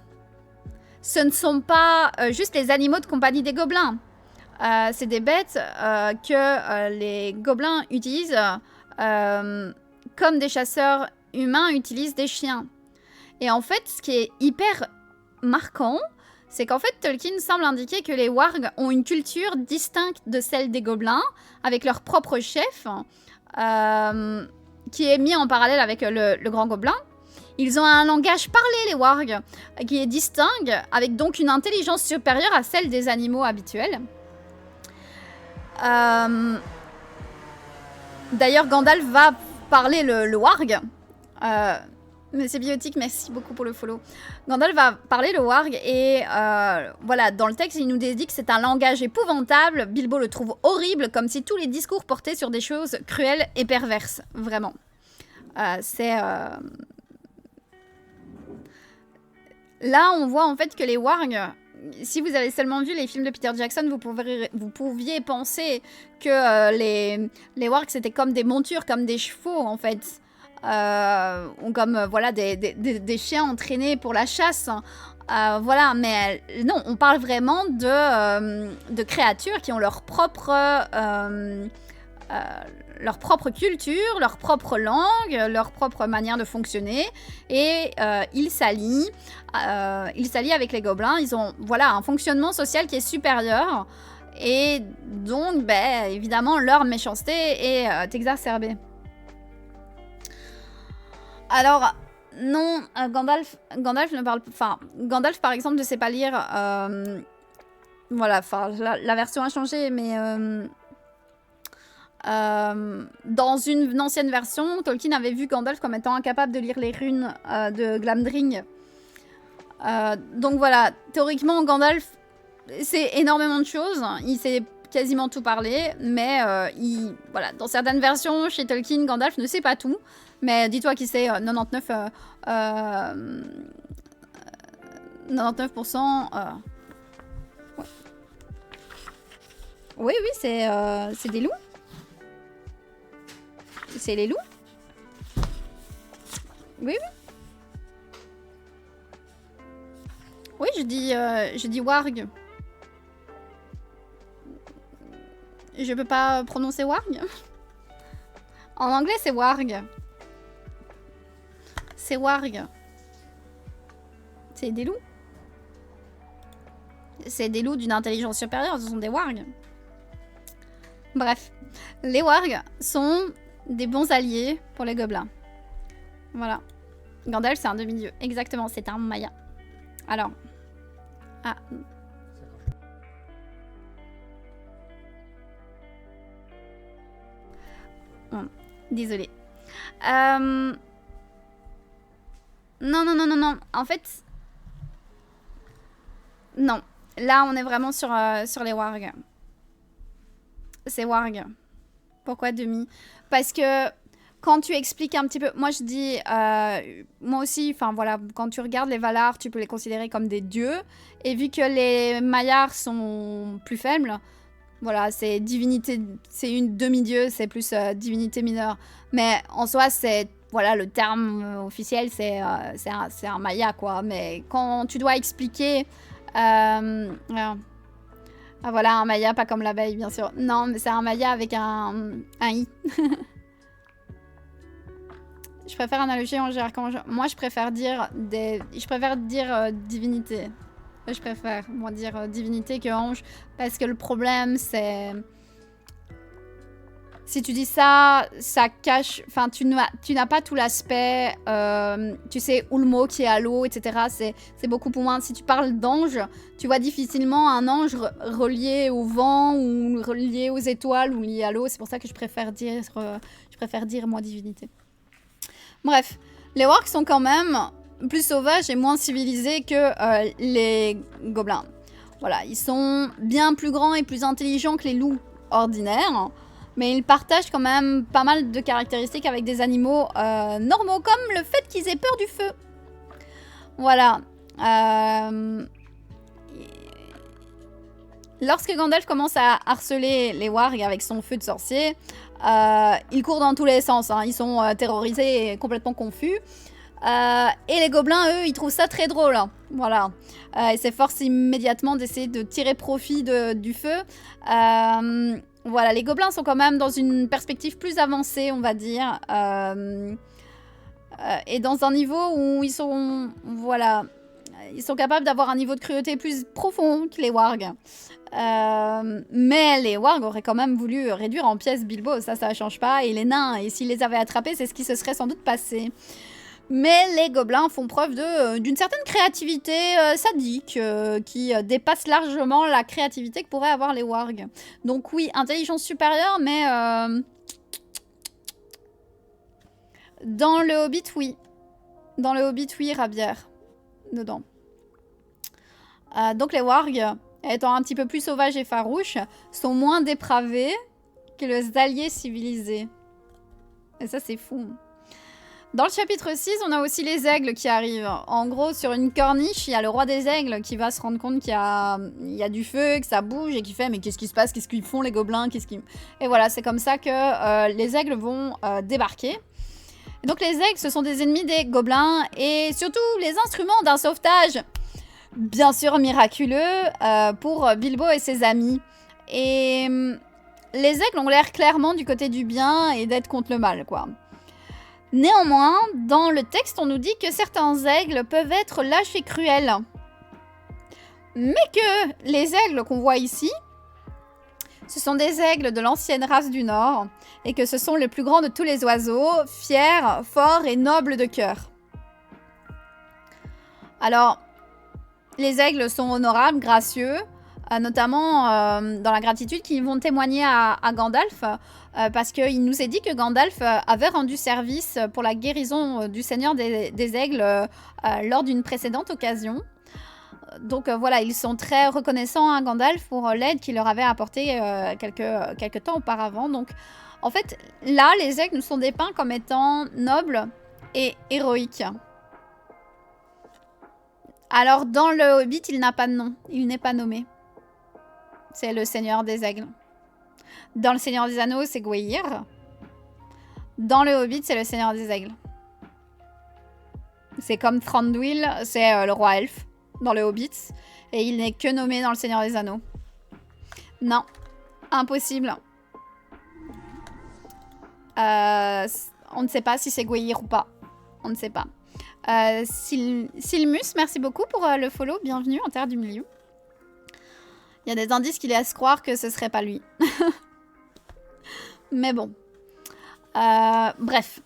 ce ne sont pas juste les animaux de compagnie des gobelins. C'est des bêtes que les gobelins utilisent comme des chasseurs humains utilisent des chiens. Et en fait, ce qui est hyper marquant, c'est qu'en fait, Tolkien semble indiquer que les wargs ont une culture distincte de celle des gobelins, avec leur propre chef, qui est mis en parallèle avec le grand gobelin. Ils ont un langage parlé, les wargs, qui est distinct, avec donc une intelligence supérieure à celle des animaux habituels. D'ailleurs, Gandalf va parler le warg. Monsieur Biotique, merci beaucoup pour le follow. Gandalf va parler le warg et voilà, dans le texte, il nous dit que c'est un langage épouvantable. Bilbo le trouve horrible, comme si tous les discours portaient sur des choses cruelles et perverses. Vraiment. Là, on voit en fait que les wargs, si vous avez seulement vu les films de Peter Jackson, vous pouviez penser que les wargs, c'était comme des montures, comme des chevaux, en fait. Ou comme voilà, des chiens entraînés pour la chasse. Voilà, mais non, on parle vraiment de créatures qui ont leur propre culture, leur propre langue, leur propre manière de fonctionner, et ils s'allient avec les gobelins. Ils ont voilà, un fonctionnement social qui est supérieur, et donc ben, évidemment leur méchanceté est exacerbée. Alors non, Gandalf ne parle pas. Enfin, Gandalf par exemple ne sait pas lire. Voilà, enfin la version a changé, mais dans une ancienne version, Tolkien avait vu Gandalf comme étant incapable de lire les runes de Glamdring. Donc voilà, théoriquement, Gandalf, c'est énormément de choses. Il sait quasiment tout parler, mais voilà, dans certaines versions, chez Tolkien, Gandalf ne sait pas tout. Mais dis-toi qu'il sait 99%... Ouais. Oui, c'est des loups. C'est les loups? Oui, oui. Oui, je dis warg. Je peux pas prononcer warg? En anglais, c'est warg. C'est warg. C'est des loups. C'est des loups d'une intelligence supérieure, ce sont des wargs. Bref, les wargs sont des bons alliés pour les gobelins. Voilà. Gandalf, c'est un demi-dieu. Exactement, c'est un Maya. Alors. Ah. Bon, désolée. Non, non, non, non, non. En fait... Non. Là, on est vraiment sur les wargs. C'est warg. Pourquoi demi? Parce que quand tu expliques un petit peu... Moi, je dis... moi aussi, enfin voilà, quand tu regardes les Valar, tu peux les considérer comme des dieux. Et vu que les Maillars sont plus faibles, voilà, c'est divinité... C'est une demi-dieu, c'est plus divinité mineure. Mais en soi, c'est... Voilà, le terme officiel, c'est un Maya, quoi. Mais quand tu dois expliquer... voilà. Ah voilà, un Maya, pas comme l'abeille, bien sûr. Non, mais c'est un Maya avec un I. Je préfère analogie en général. Moi, je préfère dire divinité. Je préfère, moi, dire divinité que ange. Parce que le problème, c'est... Si tu dis ça, ça cache... Enfin, tu n'as pas tout l'aspect... tu sais, Ulmo qui est à l'eau, etc. C'est beaucoup pour moins. Si tu parles d'ange, tu vois difficilement un ange relié au vent ou relié aux étoiles ou lié à l'eau. C'est pour ça que je préfère dire moi, divinité. Bref, les wargs sont quand même plus sauvages et moins civilisés que les gobelins. Voilà, ils sont bien plus grands et plus intelligents que les loups ordinaires. Mais ils partagent quand même pas mal de caractéristiques avec des animaux normaux, comme le fait qu'ils aient peur du feu. Voilà. Lorsque Gandalf commence à harceler les wargs avec son feu de sorcier, ils courent dans tous les sens. Hein. Ils sont terrorisés et complètement confus. Et les gobelins, eux, ils trouvent ça très drôle. Hein. Voilà. Ils s'efforcent immédiatement d'essayer de tirer profit du feu. Voilà, les gobelins sont quand même dans une perspective plus avancée, on va dire. Et dans un niveau où ils sont... Voilà. Ils sont capables d'avoir un niveau de cruauté plus profond que les wargs. Mais les wargs auraient quand même voulu réduire en pièces Bilbo. Ça change pas. Et les nains, et s'ils les avaient attrapés, c'est ce qui se serait sans doute passé. Mais les gobelins font preuve d'une certaine créativité sadique qui dépasse largement la créativité que pourraient avoir les wargs. Donc oui, intelligence supérieure, mais dans le Hobbit, oui. Dans le Hobbit, oui, Rabière. Dedans. Donc les wargs, étant un petit peu plus sauvages et farouches, sont moins dépravés que les alliés civilisés. Et ça, c'est fou. Dans le chapitre 6, on a aussi les aigles qui arrivent. En gros, sur une corniche, il y a le roi des aigles qui va se rendre compte qu'il y a du feu, que ça bouge et qui fait « Mais qu'est-ce qui se passe? Qu'est-ce qu'ils font les gobelins? Et voilà, c'est comme ça que les aigles vont débarquer. Et donc les aigles, ce sont des ennemis des gobelins et surtout les instruments d'un sauvetage, bien sûr miraculeux, pour Bilbo et ses amis. Et les aigles ont l'air clairement du côté du bien et d'être contre le mal, quoi. Néanmoins, dans le texte, on nous dit que certains aigles peuvent être lâches et cruels. Mais que les aigles qu'on voit ici, ce sont des aigles de l'ancienne race du Nord, et que ce sont les plus grands de tous les oiseaux, fiers, forts et nobles de cœur. Alors, les aigles sont honorables, gracieux, notamment dans la gratitude qu'ils vont témoigner à Gandalf, parce qu'il nous est dit que Gandalf avait rendu service pour la guérison du Seigneur des Aigles lors d'une précédente occasion. Donc voilà, ils sont très reconnaissants à Gandalf pour l'aide qu'il leur avait apportée quelques temps auparavant. Donc en fait, là, les aigles nous sont dépeints comme étant nobles et héroïques. Alors dans le Hobbit, il n'a pas de nom, il n'est pas nommé. C'est le Seigneur des Aigles. Dans le Seigneur des Anneaux, c'est Gwaihir. Dans le Hobbit, c'est le Seigneur des Aigles. C'est comme Thranduil, c'est le roi elfe dans le Hobbit. Et il n'est que nommé dans le Seigneur des Anneaux. Non, impossible. On ne sait pas si c'est Gwaihir ou pas. On ne sait pas. Silmus, merci beaucoup pour le follow. Bienvenue en Terre du Milieu. Il y a des indices qui laissent croire que ce serait pas lui. Mais bon. Bref.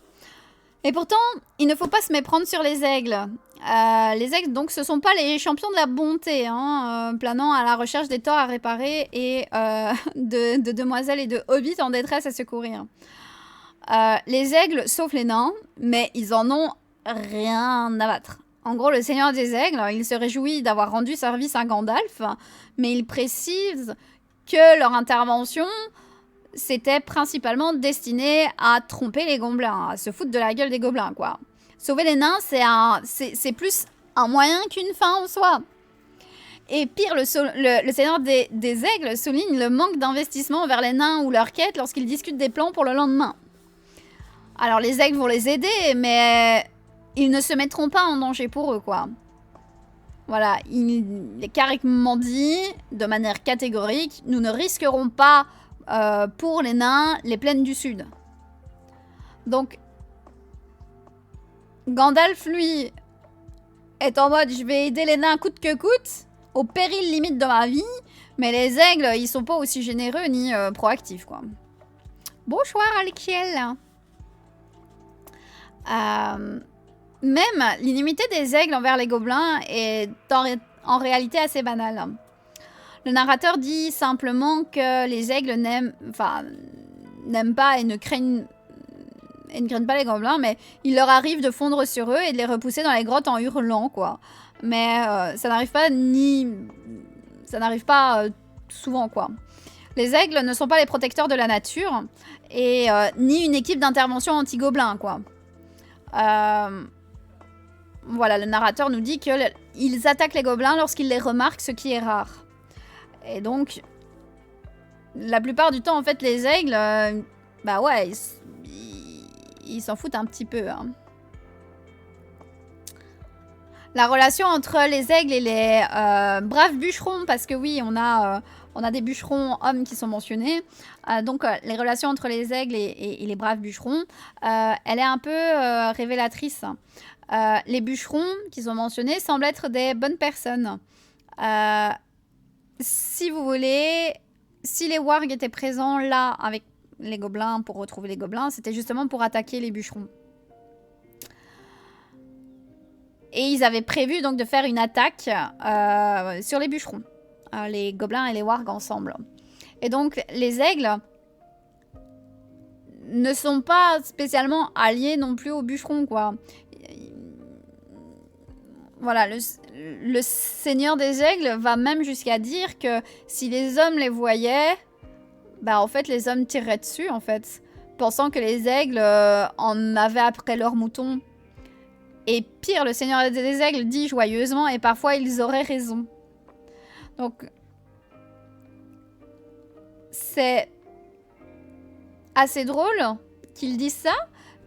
Et pourtant, il ne faut pas se méprendre sur les aigles. Les aigles, donc, ce sont pas les champions de la bonté, hein, planant à la recherche des torts à réparer et de demoiselles et de hobbits en détresse à secourir. Les aigles sauvent les nains, mais ils en ont rien à battre. En gros, le Seigneur des Aigles, il se réjouit d'avoir rendu service à Gandalf, mais il précise que leur intervention, c'était principalement destiné à tromper les gobelins, à se foutre de la gueule des gobelins, quoi. Sauver les nains, c'est plus un moyen qu'une fin en soi. Et pire, le Seigneur des Aigles souligne le manque d'investissement envers les nains ou leur quête lorsqu'ils discutent des plans pour le lendemain. Alors les aigles vont les aider, mais ils ne se mettront pas en danger pour eux, quoi. Voilà, il est carrément dit, de manière catégorique, nous ne risquerons pas pour les nains les plaines du sud. Donc, Gandalf, lui, est en mode, je vais aider les nains coûte que coûte, au péril limite de ma vie, mais les aigles, ils sont pas aussi généreux ni proactifs, quoi. Bonsoir, Alkiel. Même l'inimité des aigles envers les gobelins est en réalité assez banale. Le narrateur dit simplement que les aigles n'aiment pas et ne craignent pas les gobelins, mais il leur arrive de fondre sur eux et de les repousser dans les grottes en hurlant, quoi. Mais ça n'arrive pas souvent, quoi. Les aigles ne sont pas les protecteurs de la nature et ni une équipe d'intervention anti-gobelins, quoi. Voilà, le narrateur nous dit qu'ils attaquent les gobelins lorsqu'ils les remarquent, ce qui est rare. Et donc, la plupart du temps, en fait, les aigles, bah ouais, ils s'en foutent un petit peu, hein. La relation entre les aigles et les braves bûcherons, parce que oui, on a des bûcherons hommes qui sont mentionnés. Donc, les relations entre les aigles et les braves bûcherons, elle est un peu révélatrice. Les bûcherons qui sont mentionnés semblent être des bonnes personnes. Si vous voulez, si les wargs étaient présents là avec les gobelins pour retrouver les gobelins, c'était justement pour attaquer les bûcherons. Et ils avaient prévu donc de faire une attaque sur les bûcherons. Les gobelins et les wargs ensemble. Et donc les aigles ne sont pas spécialement alliés non plus aux bûcherons, quoi. Voilà, le Seigneur des Aigles va même jusqu'à dire que si les hommes les voyaient, bah en fait les hommes tireraient dessus, en fait, pensant que les aigles en avaient après leurs moutons. Et pire, le Seigneur des Aigles dit joyeusement, et parfois ils auraient raison. Donc, c'est assez drôle qu'ils disent ça,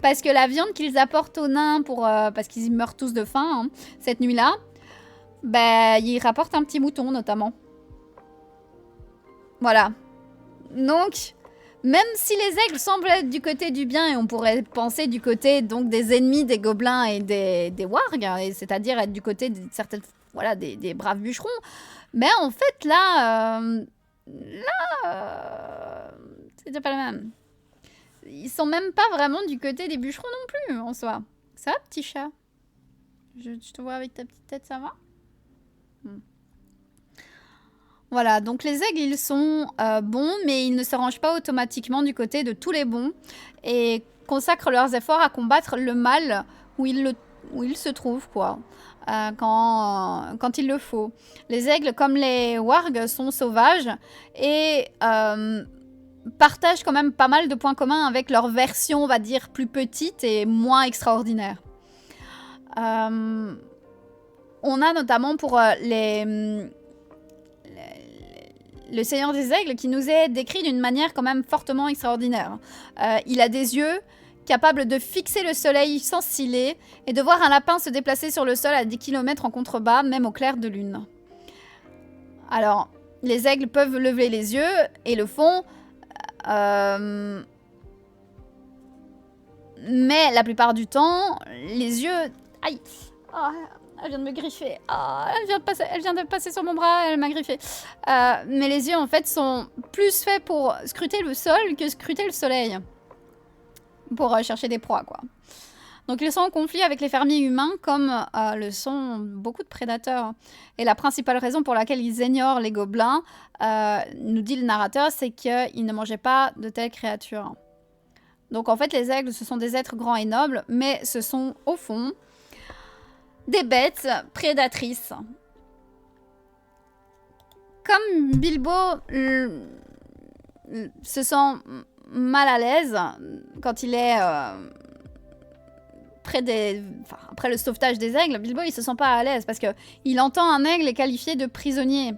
parce que la viande qu'ils apportent aux nains, parce qu'ils meurent tous de faim, hein, cette nuit-là, bah, ils rapportent un petit mouton, notamment. Voilà. Donc, même si les aigles semblent être du côté du bien, et on pourrait penser du côté donc des ennemis des gobelins et des wargs, hein, c'est-à-dire être du côté de certaines, voilà, des braves bûcherons, mais en fait, là, c'était pas le même. Ils sont même pas vraiment du côté des bûcherons non plus, en soi. Ça va, petit chat? Je te vois avec ta petite tête, ça va? Voilà, donc les aigles, ils sont bons, mais ils ne se rangent pas automatiquement du côté de tous les bons et consacrent leurs efforts à combattre le mal où ils se trouvent, quoi, quand il le faut. Les aigles, comme les wargs, sont sauvages et partagent quand même pas mal de points communs avec leur version, on va dire, plus petite et moins extraordinaire. On a notamment pour le Seigneur des Aigles qui nous est décrit d'une manière quand même fortement extraordinaire. Il a des yeux capable de fixer le soleil sans sciller et de voir un lapin se déplacer sur le sol à des kilomètres en contrebas, même au clair de lune. Alors, les aigles peuvent lever les yeux et le font, mais la plupart du temps, les yeux... Aïe, oh, elle vient de me griffer. Oh, elle vient de passer sur mon bras, elle m'a griffé. Mais les yeux, en fait, sont plus faits pour scruter le sol que scruter le soleil. Pour chercher des proies, quoi. Donc ils sont en conflit avec les fermiers humains, comme le sont beaucoup de prédateurs. Et la principale raison pour laquelle ils ignorent les gobelins, nous dit le narrateur, c'est qu'ils ne mangeaient pas de telles créatures. Donc en fait, les aigles, ce sont des êtres grands et nobles, mais ce sont, au fond, des bêtes prédatrices. Comme Bilbo se sent mal à l'aise quand il est après le sauvetage des aigles, Bilbo il se sent pas à l'aise parce que il entend un aigle est qualifié de prisonnier.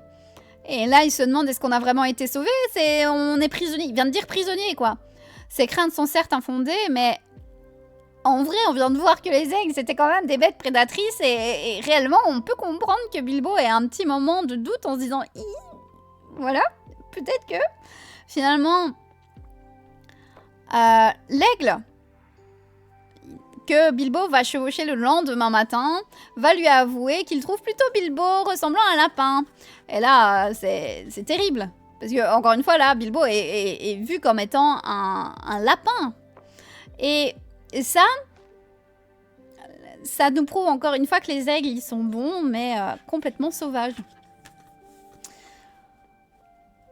Et là il se demande est-ce qu'on a vraiment été sauvé? On est prisonnier. Il vient de dire prisonnier quoi. Ses craintes sont certes infondées, mais en vrai on vient de voir que les aigles c'était quand même des bêtes prédatrices et réellement on peut comprendre que Bilbo ait un petit moment de doute en se disant voilà, peut-être que finalement l'aigle que Bilbo va chevaucher le lendemain matin va lui avouer qu'il trouve plutôt Bilbo ressemblant à un lapin. Et là, c'est terrible. Parce que, encore une fois, là, Bilbo est vu comme étant un lapin. Et ça nous prouve encore une fois que les aigles, ils sont bons, mais complètement sauvages.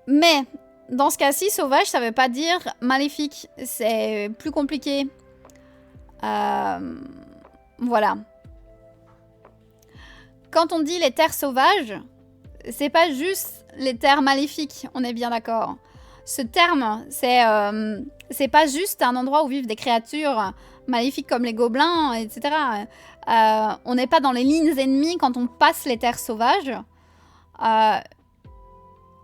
Mais... dans ce cas-ci, sauvage, ça veut pas dire maléfique. C'est plus compliqué. Voilà. Quand on dit les terres sauvages, c'est pas juste les terres maléfiques, on est bien d'accord. Ce terme, c'est pas juste un endroit où vivent des créatures maléfiques comme les gobelins, etc. On n'est pas dans les lignes ennemies quand on passe les terres sauvages.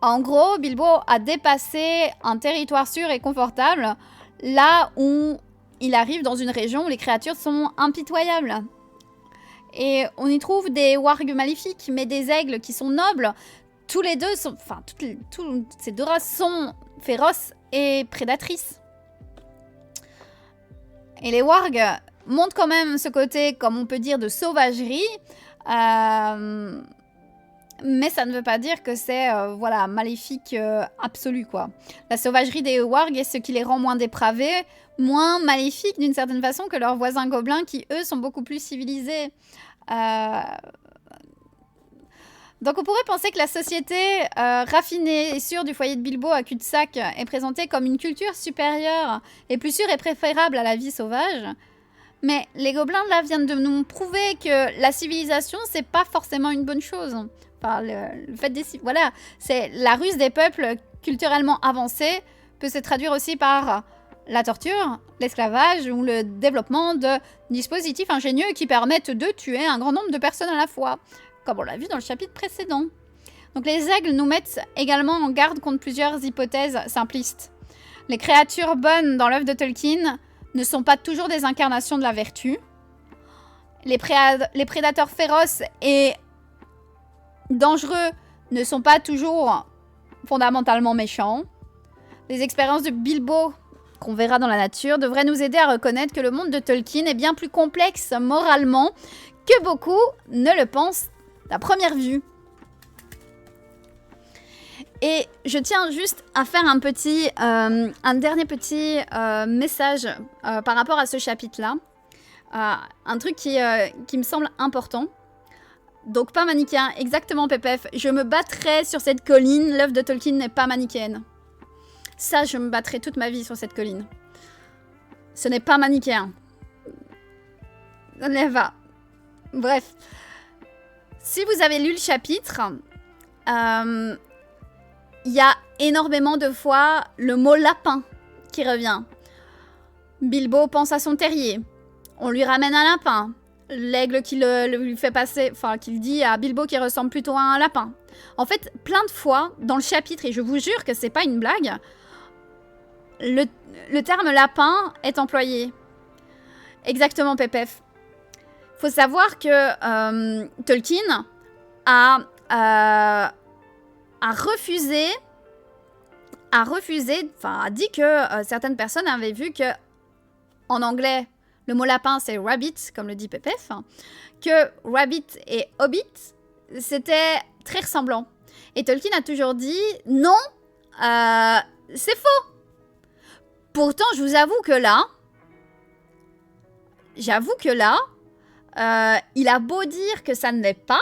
En gros, Bilbo a dépassé un territoire sûr et confortable, là où il arrive dans une région où les créatures sont impitoyables. Et on y trouve des wargs maléfiques, mais des aigles qui sont nobles. Tous les deux sont... Enfin, toutes ces deux races sont féroces et prédatrices. Et les wargs montrent quand même ce côté, comme on peut dire, de sauvagerie. Mais ça ne veut pas dire que c'est voilà, maléfique absolu, quoi. La sauvagerie des wargs est ce qui les rend moins dépravés, moins maléfiques d'une certaine façon que leurs voisins gobelins qui, eux, sont beaucoup plus civilisés. Donc on pourrait penser que la société raffinée et sûre du foyer de Bilbo à cul-de-sac est présentée comme une culture supérieure et plus sûre et préférable à la vie sauvage. Mais les gobelins, là, viennent de nous prouver que la civilisation, c'est pas forcément une bonne chose. Enfin, le fait voilà, c'est la ruse des peuples culturellement avancés peut se traduire aussi par la torture, l'esclavage ou le développement de dispositifs ingénieux qui permettent de tuer un grand nombre de personnes à la fois, comme on l'a vu dans le chapitre précédent. Donc les aigles nous mettent également en garde contre plusieurs hypothèses simplistes. Les créatures bonnes dans l'œuvre de Tolkien ne sont pas toujours des incarnations de la vertu. Les prédateurs féroces et dangereux ne sont pas toujours fondamentalement méchants. Les expériences de Bilbo qu'on verra dans la nature devraient nous aider à reconnaître que le monde de Tolkien est bien plus complexe moralement que beaucoup ne le pensent à première vue. Et je tiens juste à faire un dernier petit message par rapport à ce chapitre-là. Un truc qui me semble important. Donc pas manichéen, exactement PPF. Je me battrai sur cette colline. L'œuvre de Tolkien n'est pas manichéenne. Ça, je me battrai toute ma vie sur cette colline. Ce n'est pas manichéen. On y va. Bref. Si vous avez lu le chapitre, il y a énormément de fois le mot lapin qui revient. Bilbo pense à son terrier. On lui ramène un lapin. L'aigle qui lui fait passer, enfin, qui dit à Bilbo qu'il ressemble plutôt à un lapin. En fait, plein de fois, dans le chapitre, et je vous jure que c'est pas une blague, le terme lapin est employé. Exactement, Pépef. Faut savoir que Tolkien a refusé, enfin a dit que certaines personnes avaient vu que, en anglais, le mot lapin c'est rabbit, comme le dit Pépef, que rabbit et hobbit, c'était très ressemblant. Et Tolkien a toujours dit non, c'est faux. Pourtant, je vous avoue que là, il a beau dire que ça ne l'est pas,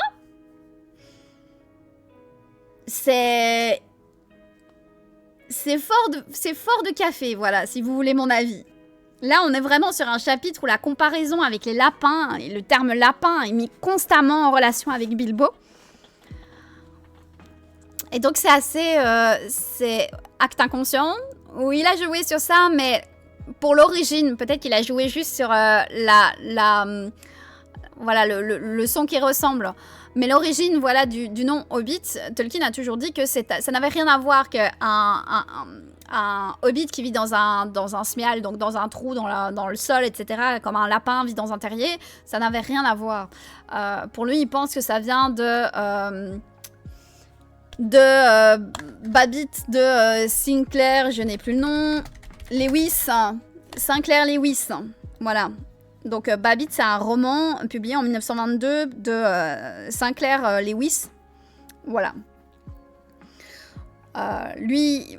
c'est fort de café, voilà, si vous voulez mon avis. Là, on est vraiment sur un chapitre où la comparaison avec les lapins, et le terme lapin est mis constamment en relation avec Bilbo. Et donc, c'est assez... c'est acte inconscient, où il a joué sur ça, mais pour l'origine, peut-être qu'il a joué juste sur voilà, le son qui ressemble. Mais l'origine, voilà, du nom Hobbit, Tolkien a toujours dit que ça n'avait rien à voir qu'un hobbit qui vit dans un smial, donc dans un trou dans le sol, etc., comme un lapin vit dans un terrier, ça n'avait rien à voir. Pour lui, il pense que ça vient de Babbitt, de Sinclair, je n'ai plus le nom, Sinclair Lewis, voilà. Donc Babbitt, c'est un roman publié en 1922 de Sinclair Lewis. Voilà. Lui,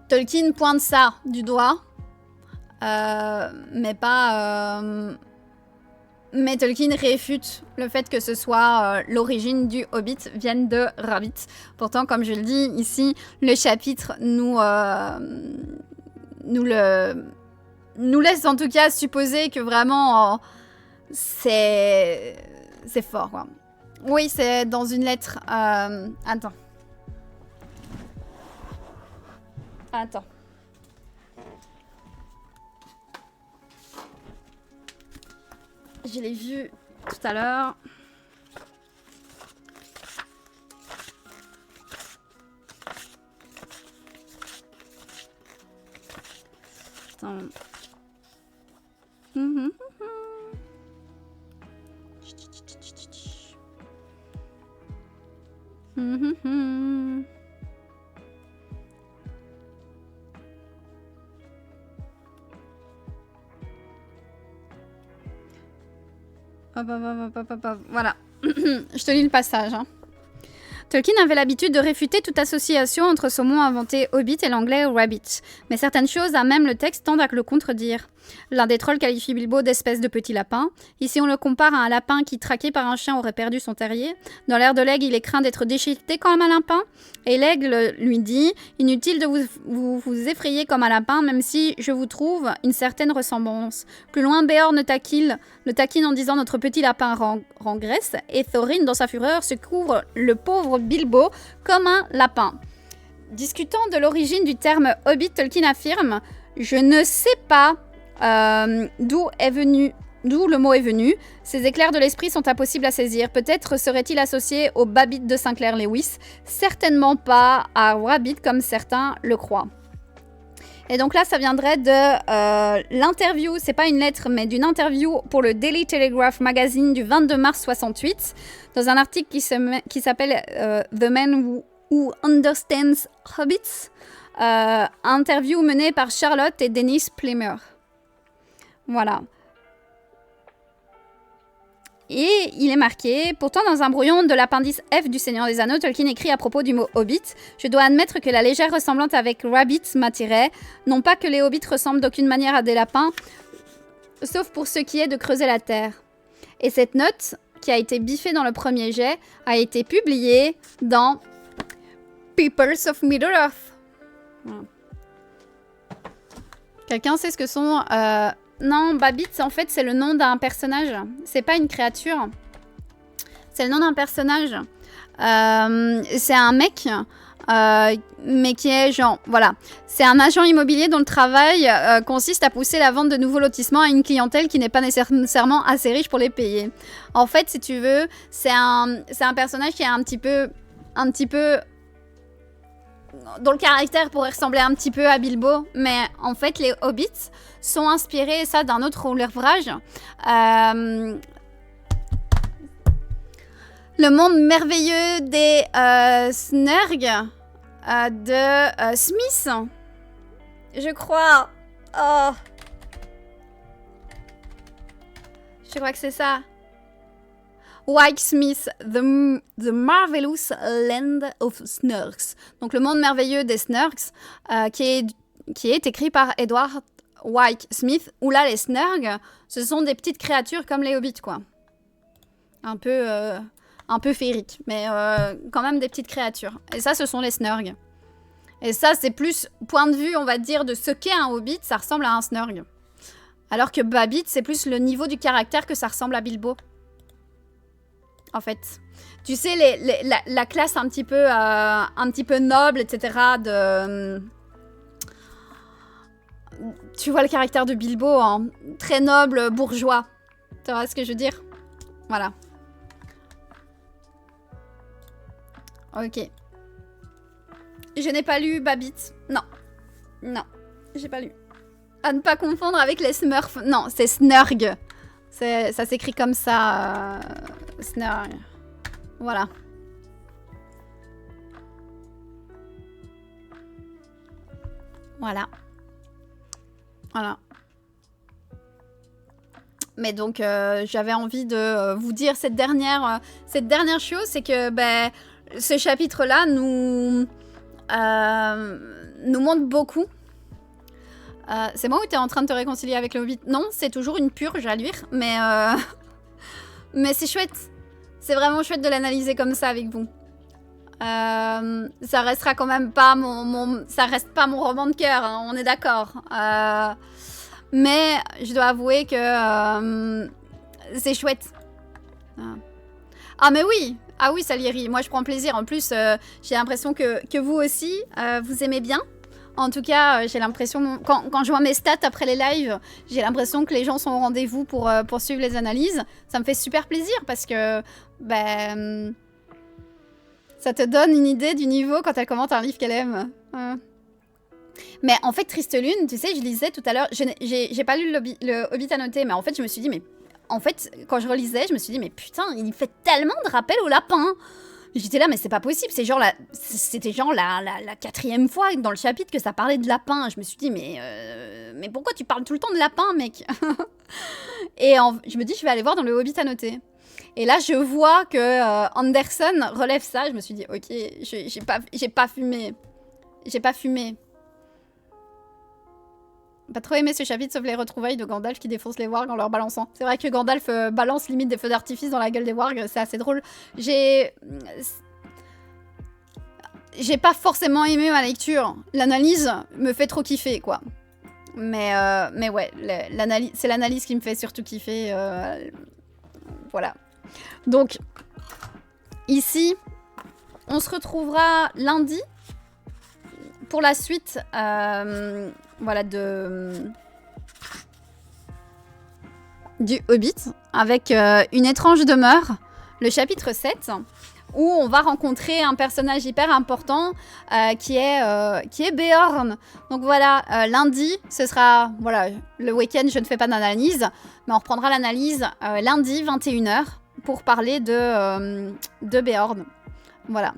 Tolkien pointe ça du doigt, mais pas... mais Tolkien réfute le fait que ce soit l'origine du Hobbit vienne de Rabbit. Pourtant, comme je le dis ici, le chapitre nous laisse en tout cas supposer que vraiment c'est fort, quoi. Oui, c'est dans une lettre. Attends. Je l'ai vu tout à l'heure. Attends. Voilà. Je te lis le passage. Tolkien avait l'habitude de réfuter toute association entre son mot inventé Hobbit et l'anglais Rabbit. Mais certaines choses, à même le texte, tendent à le contredire. L'un des trolls qualifie Bilbo d'espèce de petit lapin. Ici, on le compare à un lapin qui, traqué par un chien, aurait perdu son terrier. Dans l'air de l'aigle, il est craint d'être déchiqueté comme un lapin. Et l'aigle lui dit « Inutile de vous effrayer comme un lapin, même si je vous trouve une certaine ressemblance. » Plus loin, Béorn le taquine en disant « Notre petit lapin rengraisse. » Et Thorin, dans sa fureur, se couvre le pauvre Bilbo comme un lapin. Discutant de l'origine du terme Hobbit, Tolkien affirme « Je ne sais pas d'où le mot est venu. Ces éclairs de l'esprit sont impossibles à saisir. Peut-être serait-il associé au Babbitt de Sinclair Lewis. Certainement pas à Rabbit comme certains le croient. » Et donc là, ça viendrait de l'interview, c'est pas une lettre, mais d'une interview pour le Daily Telegraph Magazine du 22 mars 68, dans un article qui s'appelle The Man Who Understands Hobbits, interview menée par Charlotte et Dennis Plymmer. Voilà. Et il est marqué, pourtant dans un brouillon de l'appendice F du Seigneur des Anneaux, Tolkien écrit à propos du mot Hobbit, je dois admettre que la légère ressemblance avec Rabbit m'attirait, non pas que les Hobbits ressemblent d'aucune manière à des lapins, sauf pour ce qui est de creuser la terre. Et cette note, qui a été biffée dans le premier jet, a été publiée dans Peoples of Middle-earth. Voilà. Quelqu'un sait ce que sont... Non, Babbitt, en fait, c'est le nom d'un personnage. C'est pas une créature. C'est le nom d'un personnage. C'est un mec, mais qui est genre... Voilà. C'est un agent immobilier dont le travail consiste à pousser la vente de nouveaux lotissements à une clientèle qui n'est pas nécessairement assez riche pour les payer. En fait, si tu veux, c'est un personnage qui est un petit peu dont le caractère pourrait ressembler un petit peu à Bilbo, mais en fait les hobbits sont inspirés ça d'un autre ouvrage, Le monde merveilleux des Snurgs de Smith, je crois. Oh, je crois que c'est ça. Wyke Smith, The Marvelous Land of Snurks. Donc le monde merveilleux des Snurks, qui est écrit par Edward Wyke Smith, où là les Snurgs, ce sont des petites créatures comme les hobbits, quoi. Un peu féeriques, mais quand même des petites créatures. Et ça, ce sont les Snurgs. Et ça, c'est plus point de vue, on va dire, de ce qu'est un hobbit, ça ressemble à un Snurg. Alors que Babbit, c'est plus le niveau du caractère que ça ressemble à Bilbo. En fait, tu sais, la classe un petit peu noble, etc. Tu vois le caractère de Bilbo, hein, très noble, bourgeois. Tu vois ce que je veux dire? Voilà. Ok. Je n'ai pas lu Babbit. Non. Non, j'ai pas lu. À ne pas confondre avec les Smurfs. Non, c'est Snurg. Ça s'écrit comme ça. Snurg. Voilà. Voilà. Voilà. Mais donc, j'avais envie de vous dire cette dernière chose, c'est que ce chapitre-là nous montre beaucoup. C'est moi ou t'es en train de te réconcilier avec le Hobbit? Non, c'est toujours une purge à lire, mais mais c'est chouette. C'est vraiment chouette de l'analyser comme ça avec vous. Ça restera quand même pas ça reste pas mon roman de cœur, hein, on est d'accord. Mais je dois avouer que c'est chouette. Ah mais oui, ah oui Salieri, moi je prends plaisir. En plus, j'ai l'impression que vous aussi, vous aimez bien. En tout cas, j'ai l'impression, quand je vois mes stats après les lives, j'ai l'impression que les gens sont au rendez-vous pour suivre les analyses. Ça me fait super plaisir parce que ça te donne une idée du niveau quand elle commente un livre qu'elle aime. Mais en fait, Triste Lune, tu sais, je lisais tout à l'heure, j'ai pas lu le Hobbit annoté, mais en fait, je me suis dit, mais en fait, quand je relisais, je me suis dit, mais putain, il fait tellement de rappels au lapin. J'étais là, mais c'est pas possible, c'était genre la quatrième fois dans le chapitre que ça parlait de lapin. Je me suis dit, mais pourquoi tu parles tout le temps de lapin, mec? Et je me dis, je vais aller voir dans le Hobbit annoté. Et là, je vois que Anderson relève ça. Je me suis dit, ok, j'ai pas fumé. J'ai pas fumé. Pas trop aimé ce chapitre, sauf les retrouvailles de Gandalf qui défonce les wargs en leur balançant. C'est vrai que Gandalf balance limite des feux d'artifice dans la gueule des wargs, c'est assez drôle. J'ai pas forcément aimé ma lecture. L'analyse me fait trop kiffer, quoi. Mais ouais, c'est l'analyse qui me fait surtout kiffer. Voilà. Donc, ici, on se retrouvera lundi pour la suite, voilà, du Hobbit, avec Une étrange demeure, le chapitre 7, où on va rencontrer un personnage hyper important qui est Beorn. Donc voilà, lundi, ce sera, voilà, le week-end, je ne fais pas d'analyse, mais on reprendra l'analyse lundi, 21 h, pour parler de Beorn. Voilà.